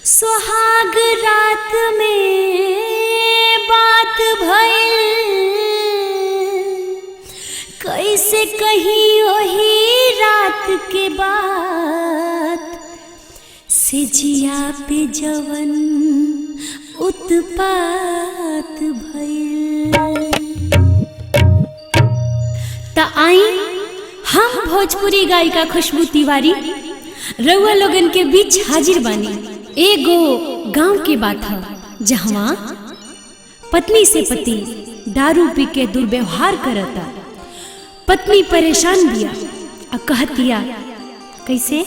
सुहाग रात में बात भइल, कैसे कही वही रात के बात, से जिया पे जवन उत्पात भइल। त आई हम भोजपुरी गायिका खुशबू तिवारी रउआ लोगन के बीच हाजिर बानी। एगो गांव के बात है जहाँ पत्नी से पति दारू पी के दुर्व्यवहार करता। पत्नी परेशान दिया और कहतिया कैसे,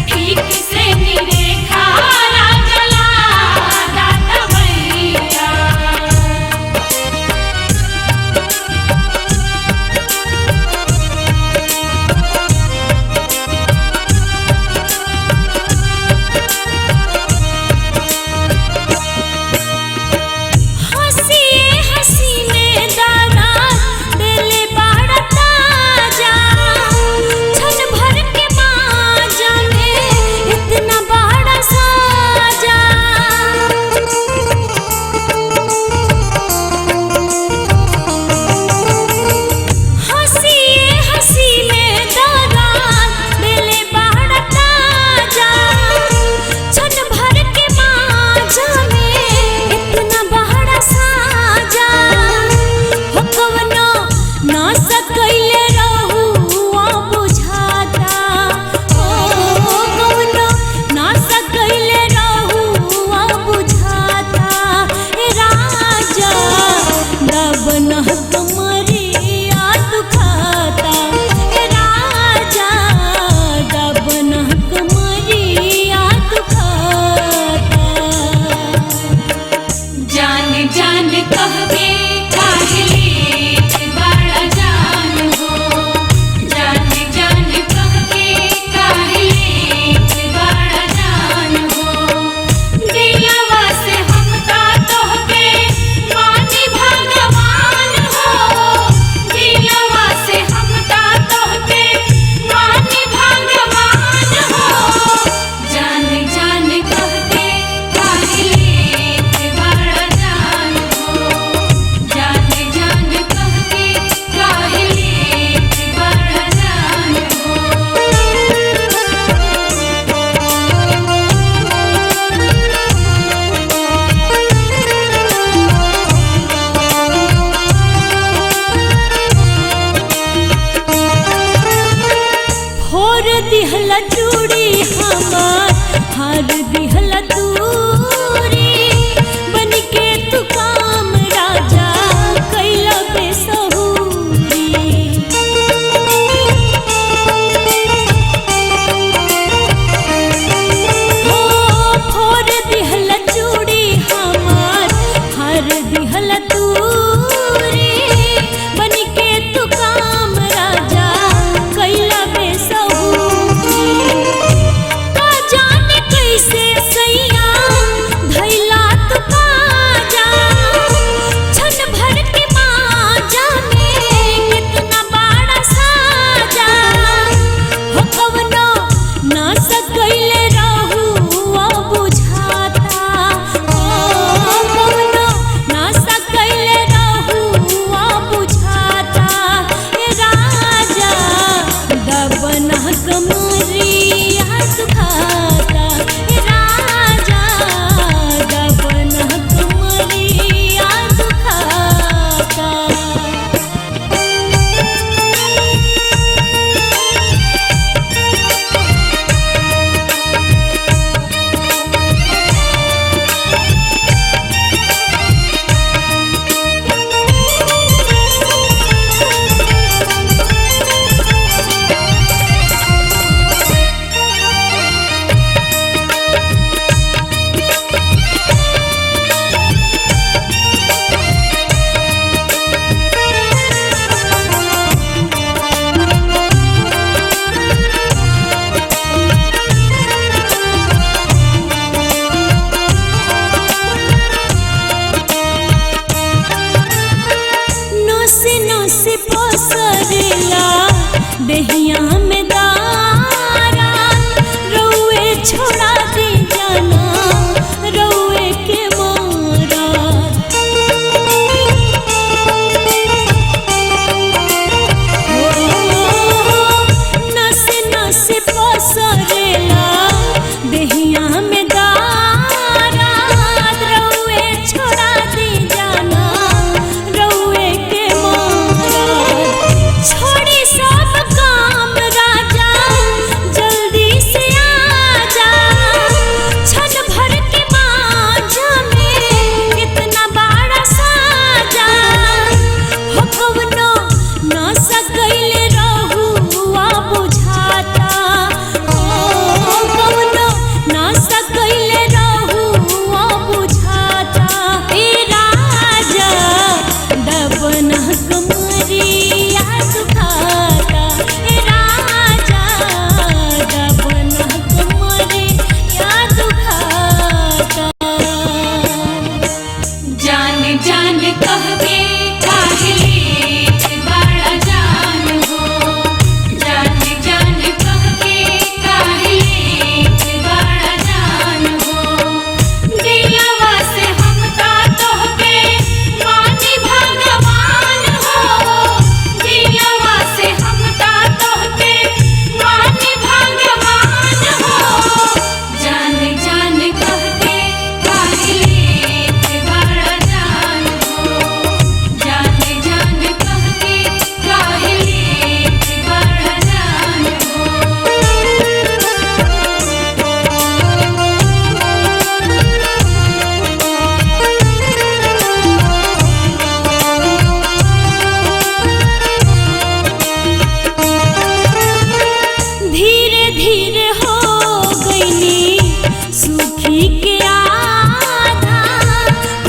ठीक से नहीं देखा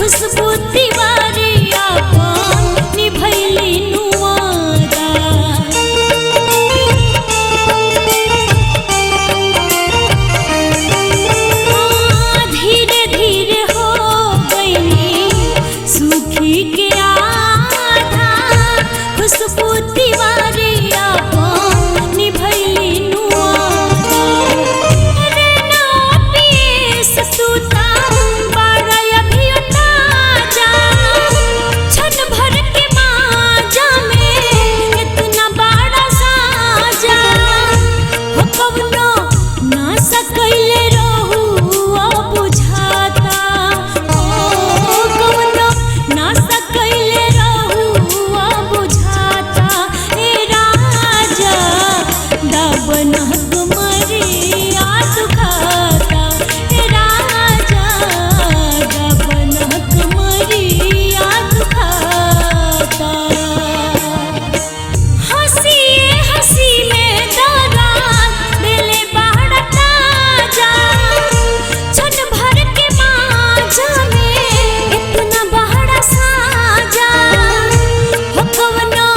खुशबू तिवारी आपन निभैली नुआदा। धीरे धीरे हो गई सूखी के आधा, खुशबू तिवारी आपन निभैली नुआदा। रे ना पीस सूता बाड़ा अभी ताजा, छन भर के माजा में इतना बड़ा साजा। हो कवनो ना सकैले रहुआ बुझाता, ओ कवनो ना सकैले रहुआ बुझाता। ए राजा दाबनक मरिया दुखाता, ए राजा दाबनक मरिया दुखाता। हंसिए हंसी में दरार दिले बाड़ा ताजा, छन भर के माजा में इतना बड़ा साजा। हो कवनो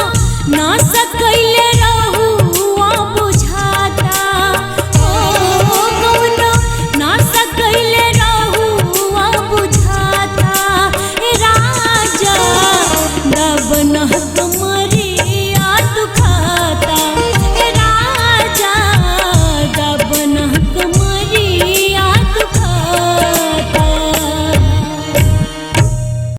ना सकैले